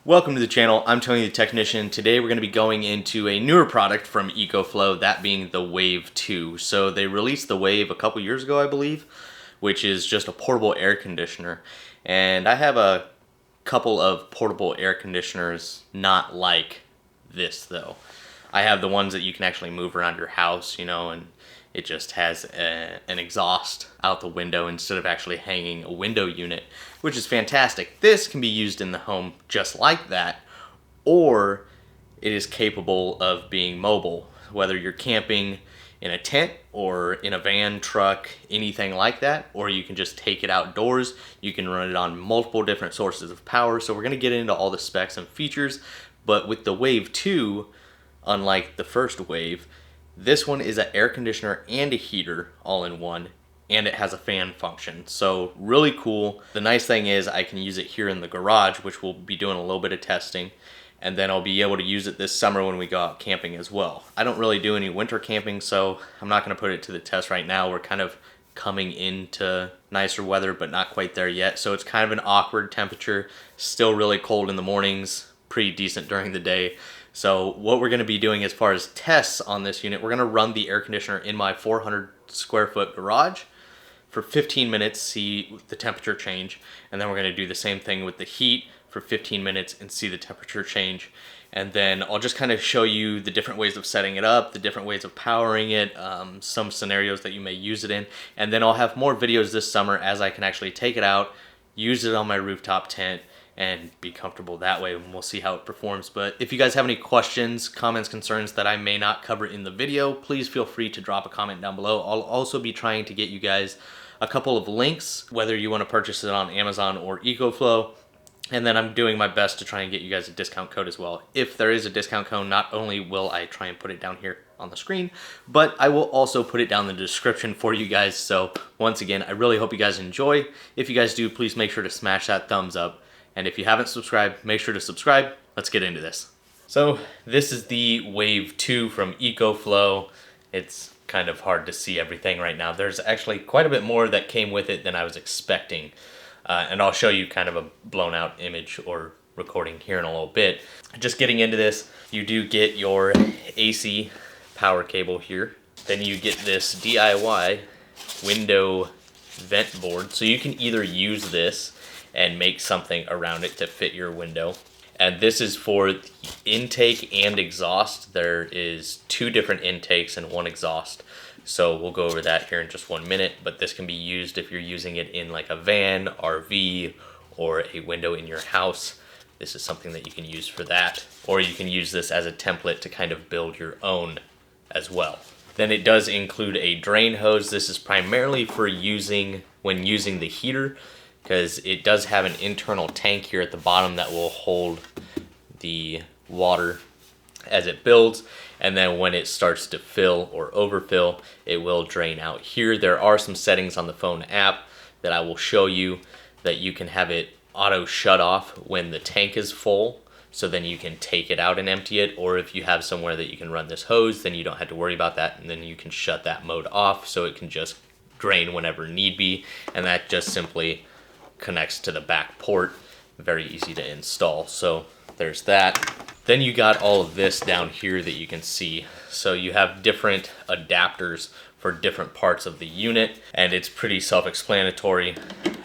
Welcome to the channel. I'm Tony the Technician. Today we're going to be going into a newer product from Ecoflow, that being the Wave 2. So they released the Wave a couple years ago, I believe, which is just a portable air conditioner. And I have a couple of portable air conditioners not like this though. I have the ones that you can actually move around your house, and it just has an exhaust out the window instead of actually hanging a window unit, which is fantastic. This can be used in the home just like that, or it is capable of being mobile, whether you're camping in a tent or in a van, truck, anything like that, or you can just take it outdoors. You can run it on multiple different sources of power. So we're going to get into all the specs and features, but with the Wave 2, unlike the first Wave, this one is an air conditioner and a heater all in one, and it has a fan function. So really cool. The nice thing is I can use it here in the garage, which we'll be doing a little bit of testing, and then I'll be able to use it this summer when we go out camping as well. I don't really do any winter camping, so I'm not going to put it to the test right now. We're kind of coming into nicer weather, but not quite there yet. So it's kind of an awkward temperature, still really cold in the mornings, pretty decent during the day. So what we're going to be doing as far as tests on this unit, we're going to run the air conditioner in my 400 square foot garage for 15 minutes, see the temperature change, and then we're going to do the same thing with the heat for 15 minutes and see the temperature change. And then I'll just kind of show you the different ways of setting it up, the different ways of powering it, some scenarios that you may use it in, and then I'll have more videos this summer as I can actually take it out, use it on my rooftop tent, and be comfortable that way, and we'll see how it performs. But if you guys have any questions, comments, concerns that I may not cover in the video, please feel free to drop a comment down below. I'll also be trying to get you guys a couple of links, whether you want to purchase it on Amazon or Ecoflow, and then I'm doing my best to try and get you guys a discount code as well. If there is a discount code, not only will I try and put it down here on the screen, but I will also put it down in the description for you guys. So once again, I really hope you guys enjoy. If you guys do, please make sure to smash that thumbs up. And if you haven't subscribed, make sure to subscribe. Let's get into this. So this is the Wave 2 from Ecoflow. It's kind of hard to see everything right now. There's actually quite a bit more that came with it than I was expecting. And I'll show you kind of a blown out image or recording here in a little bit. Just getting into this, you do get your AC power cable here. Then you get this DIY window vent board. So you can either use this and make something around it to fit your window. And this is for the intake and exhaust. There is 2 different intakes and 1 exhaust. So we'll go over that here in just 1 minute, but this can be used if you're using it in like a van, RV, or a window in your house. This is something that you can use for that. Or you can use this as a template to kind of build your own as well. Then it does include a drain hose. This is primarily for using when using the heater, because it does have an internal tank here at the bottom that will hold the water as it builds, and then when it starts to fill or overfill, it will drain out here. There are some settings on the phone app that I will show you that you can have it auto shut off when the tank is full, so then you can take it out and empty it, or if you have somewhere that you can run this hose, then you don't have to worry about that, and then you can shut that mode off so it can just drain whenever need be, and that just simply connects to the back port. Very easy to install. So there's that. Then you got all of this down here that you can see. So you have different adapters for different parts of the unit, and it's pretty self-explanatory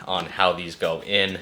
on how these go in.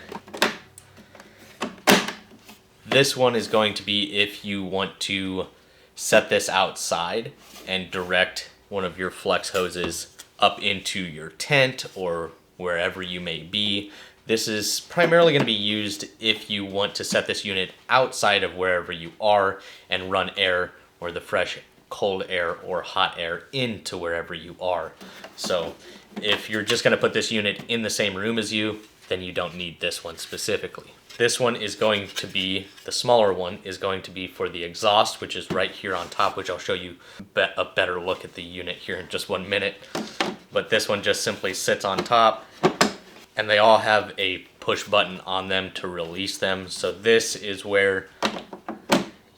This one is going to be if you want to set this outside and direct one of your flex hoses up into your tent or wherever you may be. This is primarily going to be used if you want to set this unit outside of wherever you are and run air, or the fresh cold air or hot air, into wherever you are. So if you're just going to put this unit in the same room as you, then you don't need this one specifically. This one is going to be, the smaller one is going to be for the exhaust, which is right here on top, which I'll show you a better look at the unit here in just 1 minute. But this one just simply sits on top, and they all have a push button on them to release them. So this is where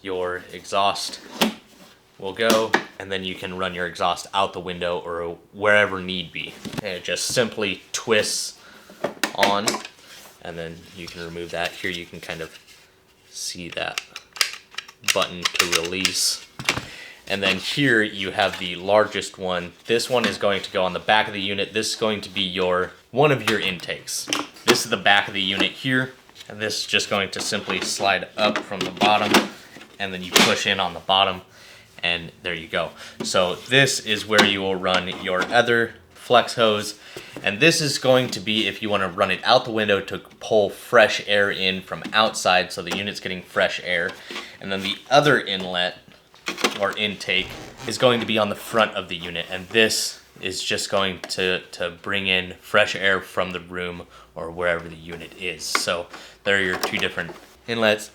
your exhaust will go, and then you can run your exhaust out the window or wherever need be. And it just simply twists on, and then you can remove that. Here you can kind of see that button to release. And then here you have the largest one. This one is going to go on the back of the unit. This is going to be one of your intakes. This is the back of the unit here, and this is just going to simply slide up from the bottom, and then you push in on the bottom, and there you go. So this is where you will run your other flex hose, and this is going to be if you want to run it out the window to pull fresh air in from outside, so the unit's getting fresh air. And then the other inlet or intake is going to be on the front of the unit, and this is just going to bring in fresh air from the room or wherever the unit is. So there are your two different inlets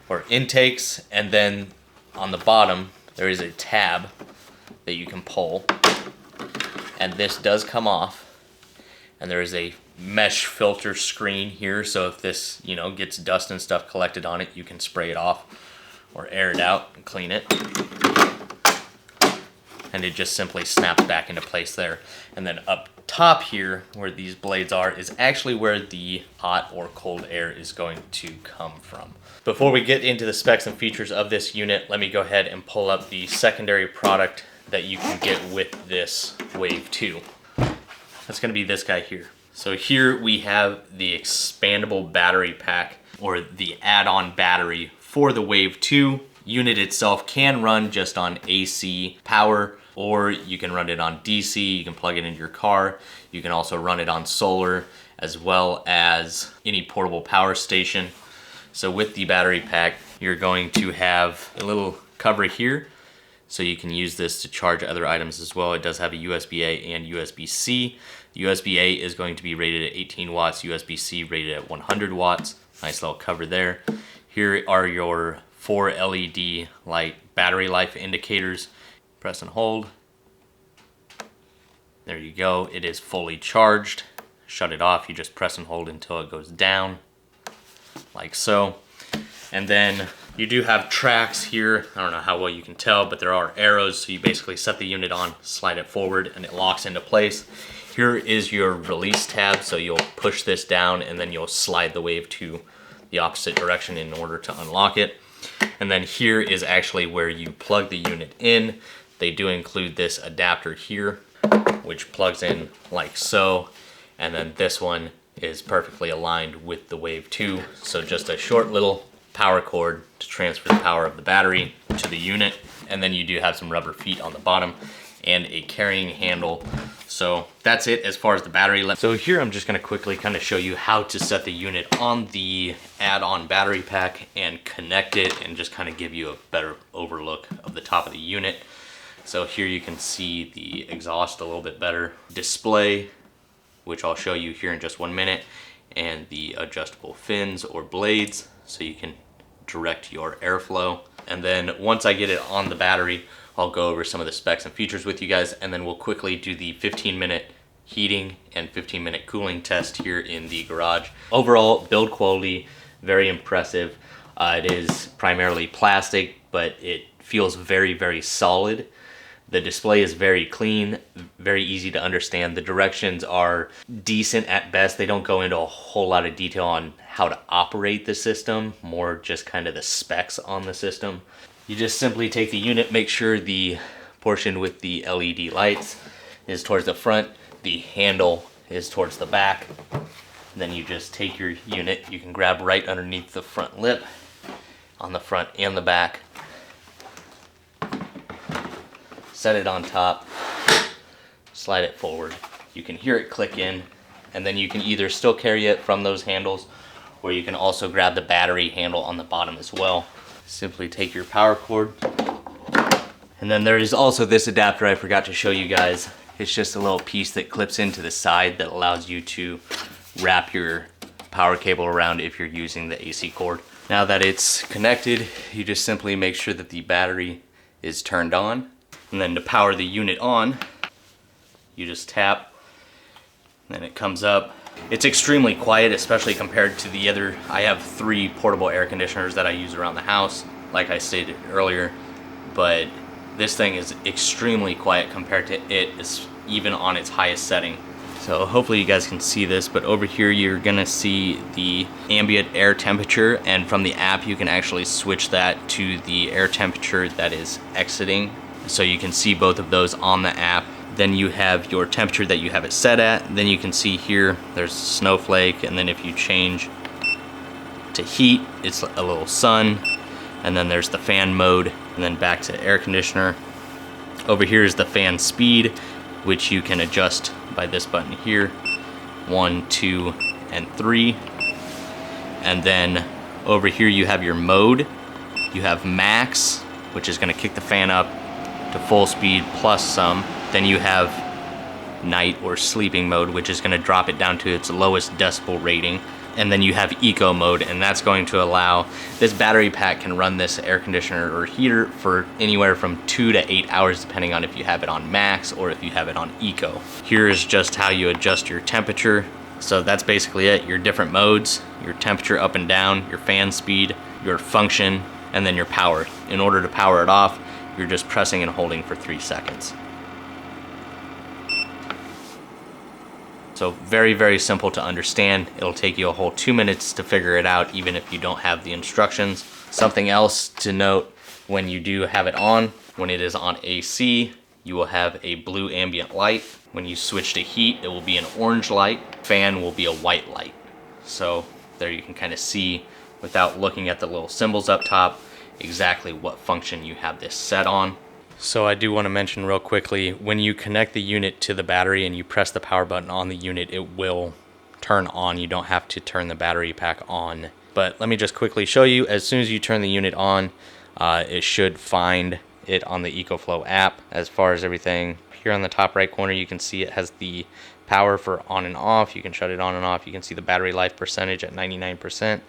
or intakes, and then on the bottom there is a tab that you can pull, and this does come off, and there is a mesh filter screen here, so if this gets dust and stuff collected on it, you can spray it off or air it out and clean it. And it just simply snaps back into place there. And then up top here, where these blades are, is actually where the hot or cold air is going to come from. Before we get into the specs and features of this unit, let me go ahead and pull up the secondary product that you can get with this Wave 2. That's gonna be this guy here. So here we have the expandable battery pack, or the add-on battery for the Wave 2. Unit itself can run just on AC power, or you can run it on DC, you can plug it into your car. You can also run it on solar, as well as any portable power station. So with the battery pack, you're going to have a little cover here, so you can use this to charge other items as well. It does have a USB-A and USB-C. USB-A is going to be rated at 18 watts, USB-C rated at 100 watts. Nice little cover there. Here are your 4 LED light battery life indicators. Press and hold. There you go. It is fully charged. Shut it off. You just press and hold until it goes down, like so. And then you do have tracks here. I don't know how well you can tell, but there are arrows. So you basically set the unit on, slide it forward, and it locks into place. Here is your release tab. So you'll push this down, and then you'll slide the Wave to the opposite direction in order to unlock it. And then here is actually where you plug the unit in. They do include this adapter here, which plugs in like so. And then this one is perfectly aligned with the Wave 2. So just a short little power cord to transfer the power of the battery to the unit. And then you do have some rubber feet on the bottom and a carrying handle. So that's it as far as the battery length. So here I'm just gonna quickly kind of show you how to set the unit on the add-on battery pack and connect it, and just kind of give you a better overlook of the top of the unit. So here you can see the exhaust a little bit better. Display, which I'll show you here in just 1 minute, and the adjustable fins or blades, so you can direct your airflow. And then once I get it on the battery, I'll go over some of the specs and features with you guys, and then we'll quickly do the 15-minute heating and 15-minute cooling test here in the garage. Overall, build quality, very impressive. It is primarily plastic, but it feels very, very solid. The display is very clean, very easy to understand. The directions are decent at best. They don't go into a whole lot of detail on how to operate the system, more just kind of the specs on the system. You just simply take the unit, make sure the portion with the LED lights is towards the front, the handle is towards the back. And then you just take your unit, you can grab right underneath the front lip on the front and the back. Set it on top, slide it forward. You can hear it click in, and then you can either still carry it from those handles, or you can also grab the battery handle on the bottom as well. Simply take your power cord. And then there is also this adapter I forgot to show you guys. It's just a little piece that clips into the side that allows you to wrap your power cable around if you're using the AC cord. Now that it's connected, you just simply make sure that the battery is turned on. And then to power the unit on, you just tap, and then it comes up. It's extremely quiet, especially compared to the other. I have 3 portable air conditioners that I use around the house, like I stated earlier, but this thing is extremely quiet compared to it, even on its highest setting. So hopefully you guys can see this, but over here you're gonna see the ambient air temperature, and from the app you can actually switch that to the air temperature that is exiting. So you can see both of those on the app. Then you have your temperature that you have it set at. Then you can see here, there's a snowflake, and then if you change to heat, it's a little sun, and then there's the fan mode, and then back to air conditioner. Over here is the fan speed, which you can adjust by this button here, 1, 2, and 3. And then over here you have your mode. You have max, which is gonna kick the fan up to full speed plus some. Then you have night or sleeping mode, which is gonna drop it down to its lowest decibel rating. And then you have eco mode, and that's going to allow, this battery pack can run this air conditioner or heater for anywhere from 2 to 8 hours, depending on if you have it on max or if you have it on eco. Here is just how you adjust your temperature. So that's basically it, your different modes, your temperature up and down, your fan speed, your function, and then your power. In order to power it off, you're just pressing and holding for 3 seconds. So very, very simple to understand. It'll take you a whole 2 minutes to figure it out, even if you don't have the instructions. Something else to note, when you do have it on, when it is on AC, you will have a blue ambient light. When you switch to heat, it will be an orange light. Fan will be a white light. So there you can kind of see, without looking at the little symbols up top, exactly what function you have this set on. So I do want to mention real quickly, when you connect the unit to the battery and you press the power button on the unit, it will turn on. You don't have to turn the battery pack on. But let me just quickly show you, as soon as you turn the unit on, it should find it on the Ecoflow app. As far as everything, here on the top right corner, you can see it has the power for on and off. You can shut it on and off. You can see the battery life percentage at 99%.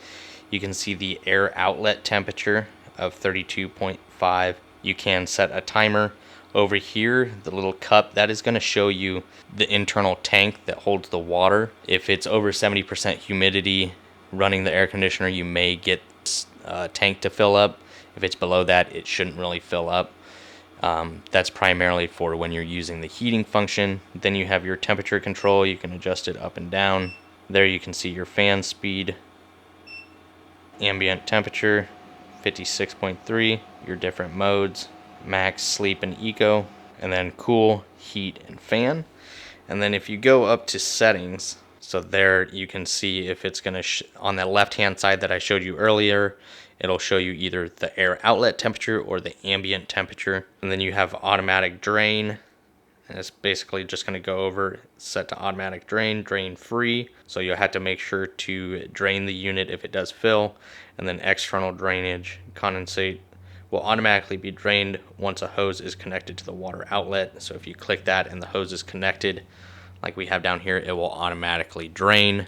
You can see the air outlet temperature of 32.5. You can set a timer. Over here, the little cup, that is going to show you the internal tank that holds the water. If it's over 70% humidity running the air conditioner, you may get a tank to fill up. If it's below that, it shouldn't really fill up. That's primarily for when you're using the heating function. Then you have your temperature control. You can adjust it up and down. There you can see your fan speed, ambient temperature, 56.3, your different modes, max, sleep, and eco, and then cool, heat, and fan. And then if you go up to settings, so there you can see if it's going to, on the left hand side that I showed you earlier, it'll show you either the air outlet temperature or the ambient temperature. And then you have automatic drain, and it's basically just going to go over, set to automatic drain, drain free. So you'll have to make sure to drain the unit if it does fill. And then external drainage, condensate will automatically be drained once a hose is connected to the water outlet. So if you click that and the hose is connected, like we have down here, it will automatically drain.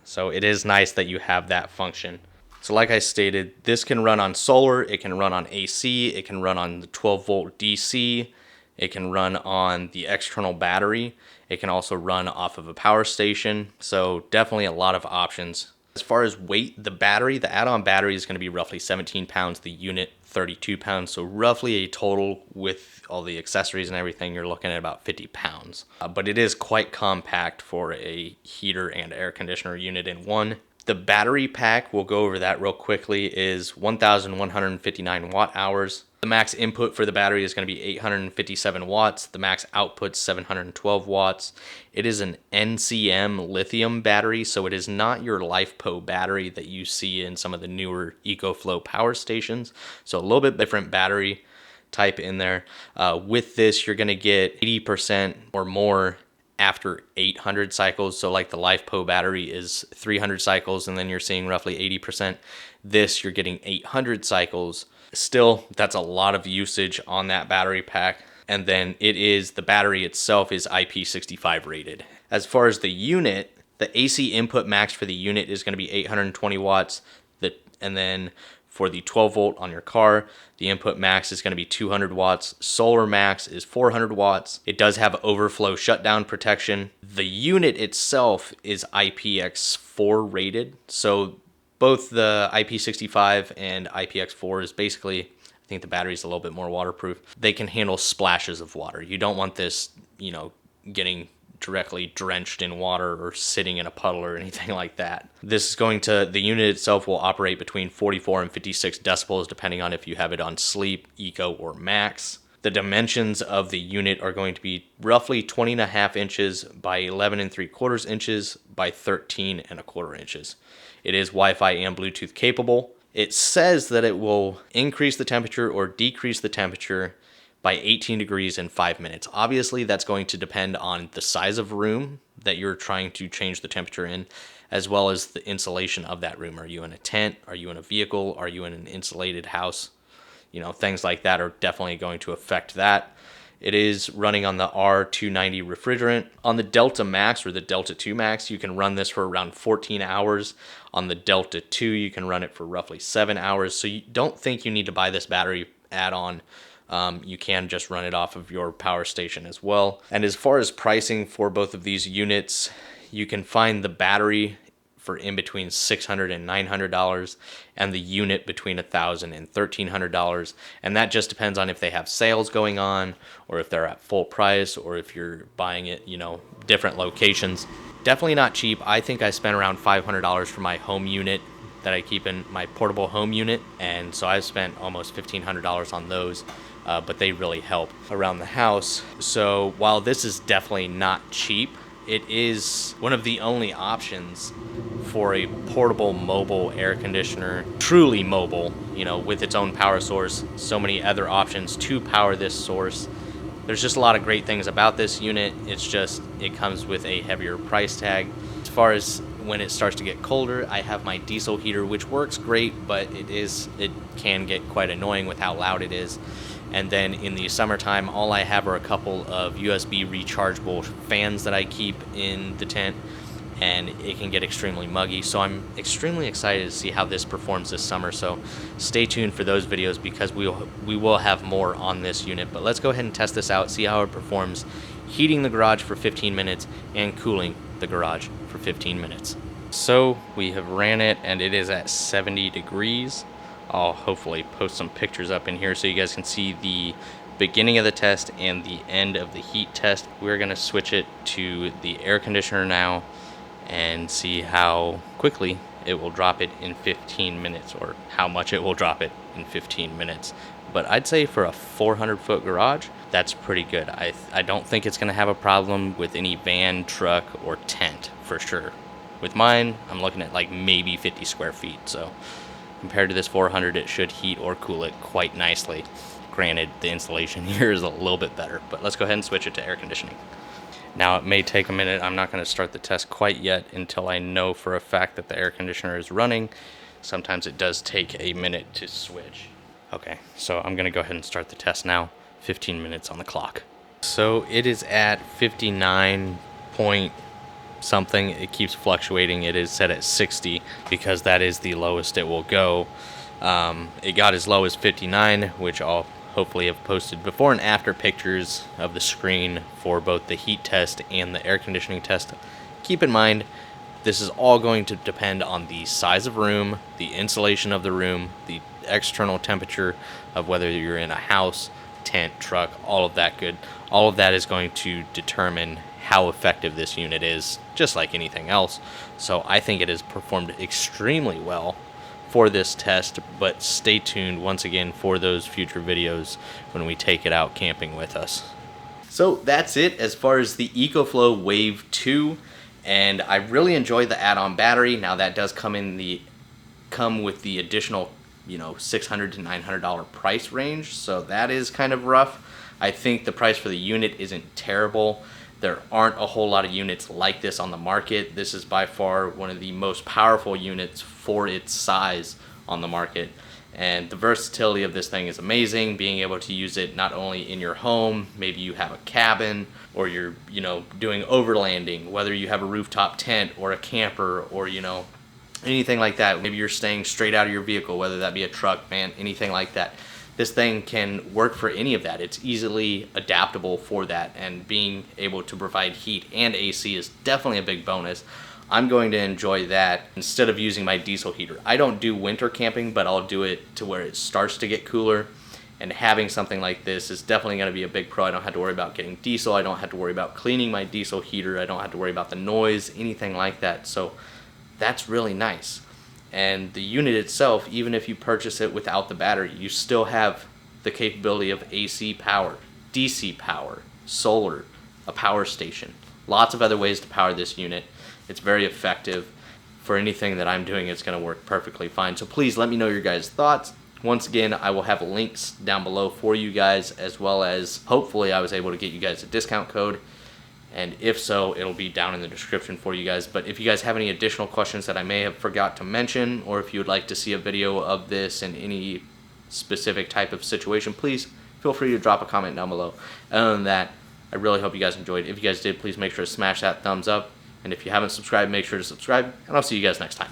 So it is nice that you have that function. So like I stated, this can run on solar, it can run on AC, it can run on the 12 volt DC, it can run on the external battery, it can also run off of a power station. So definitely a lot of options. As far as weight, the battery, the add-on battery is going to be roughly 17 pounds, the unit 32 pounds. So roughly a total with all the accessories and everything, you're looking at about 50 pounds. But it is quite compact for a heater and air conditioner unit in one. The battery pack, we'll go over that real quickly, is 1,159 watt hours. The max input for the battery is going to be 857 watts. The max output 712 watts. It is an NCM lithium battery, so it is not your LiFePO battery that you see in some of the newer Ecoflow power stations. So a little bit different battery type in there. With this, you're going to get 80% or more after 800 cycles. So like the LiFePO battery is 300 cycles, and then you're seeing roughly 80%. This, you're getting 800 cycles. Still, that's a lot of usage on that battery pack. And then the battery itself is IP65 rated. As far as the unit, the AC input max for the unit is going to be 820 watts. And then for the 12 volt on your car, the input max is going to be 200 watts. Solar max is 400 watts. It does have overflow shutdown protection. The unit itself is IPX4 rated. So both the IP65 and IPX4 is basically, I think the battery is a little bit more waterproof. They can handle splashes of water. You don't want this, getting directly drenched in water or sitting in a puddle or anything like that. This is going to, the unit itself will operate between 44 and 56 decibels depending on if you have it on sleep, eco, or max. The dimensions of the unit are going to be roughly 20.5 inches by 11.75 inches by 13.25 inches. It is Wi-Fi and Bluetooth capable. It says that it will increase the temperature or decrease the temperature by 18 degrees in 5 minutes. Obviously, that's going to depend on the size of room that you're trying to change the temperature in, as well as the insulation of that room. Are you in a tent? Are you in a vehicle? Are you in an insulated house? You know, things like that are definitely going to affect that. It is running on the R290 refrigerant. On the Delta Max or the Delta 2 Max, you can run this for around 14 hours. On the Delta 2, you can run it for roughly 7 hours. So you don't think you need to buy this battery add-on. You can just run it off of your power station as well. And as far as pricing for both of these units, you can find the battery for in between $600 and $900, and the unit between $1,000 and $1,300. And that just depends on if they have sales going on, or if they're at full price, or if you're buying it, you know, different locations. Definitely not cheap. I think I spent around $500 for my home unit that I keep in my portable home unit, and so I've spent almost $1,500 on those. But they really help around the house. So while this is definitely not cheap, it is one of the only options for a portable mobile air conditioner, truly mobile, you know, with its own power source. So many other options to power this source. There's just a lot of great things about this unit. It's just, it comes with a heavier price tag. As far as when it starts to get colder, I have my diesel heater, which works great, but it can get quite annoying with how loud it is. And then in the summertime, all I have are a couple of USB rechargeable fans that I keep in the tent, and it can get extremely muggy. So I'm extremely excited to see how this performs this summer. So stay tuned for those videos because we will have more on this unit. But let's go ahead and test this out, see how it performs, heating the garage for 15 minutes and cooling the garage for 15 minutes. So we have ran it and it is at 70 degrees. I'll hopefully post some pictures up in here so you guys can see the beginning of the test and the end of the heat test. We're going to switch it to the air conditioner now and see how quickly it will drop it in 15 minutes, or how much it will drop it in 15 minutes. But I'd say for a 400-foot garage, that's pretty good. I don't think it's going to have a problem with any van, truck, or tent for sure. With mine, I'm looking at like maybe 50 square feet, so compared to this 400, it should heat or cool it quite nicely. Granted, the insulation here is a little bit better, but let's go ahead and switch it to air conditioning. Now, it may take a minute. I'm not going to start the test quite yet until I know for a fact that the air conditioner is running. Sometimes it does take a minute to switch. Okay, so I'm going to go ahead and start the test now. 15 minutes on the clock. So it is at 59 point something. It keeps fluctuating. It is set at 60 because that is the lowest it will go. It got as low as 59, which I'll hopefully have posted before and after pictures of the screen for both the heat test and the air conditioning test. Keep in mind, this is all going to depend on the size of room, the insulation of the room, the external temperature of whether you're in a house, tent, truck, all of that good. All of that is going to determine how effective this unit is, just like anything else. So I think it has performed extremely well for this test, but stay tuned once again for those future videos when we take it out camping with us. So that's it as far as the Ecoflow Wave 2, and I really enjoyed the add-on battery. Now that does come with the additional, you know, $600 to $900 price range, so that is kind of rough. I think the price for the unit isn't terrible. There aren't a whole lot of units like this on the market. This is by far one of the most powerful units for its size on the market. And the versatility of this thing is amazing, being able to use it not only in your home, maybe you have a cabin, or you're, you know, doing overlanding, whether you have a rooftop tent or a camper or, you know, anything like that. Maybe you're staying straight out of your vehicle, whether that be a truck, van, anything like that. This thing can work for any of that. It's easily adaptable for that, and being able to provide heat and AC is definitely a big bonus. I'm going to enjoy that instead of using my diesel heater. I don't do winter camping, but I'll do it to where it starts to get cooler, And having something like this is definitely going to be a big pro. I don't have to worry about getting diesel. I don't have to worry about cleaning my diesel heater. I don't have to worry about the noise, anything like that. So that's really nice. And the unit itself, even if you purchase it without the battery, you still have the capability of AC power, DC power, solar, a power station. Lots of other ways to power this unit. It's very effective. For anything that I'm doing, it's going to work perfectly fine. So please let me know your guys' thoughts. Once again, I will have links down below for you guys, as well as hopefully I was able to get you guys a discount code. And if so, it'll be down in the description for you guys. But if you guys have any additional questions that I may have forgot to mention, or if you would like to see a video of this in any specific type of situation, please feel free to drop a comment down below. Other than that, I really hope you guys enjoyed. If you guys did, please make sure to smash that thumbs up. And if you haven't subscribed, make sure to subscribe. And I'll see you guys next time.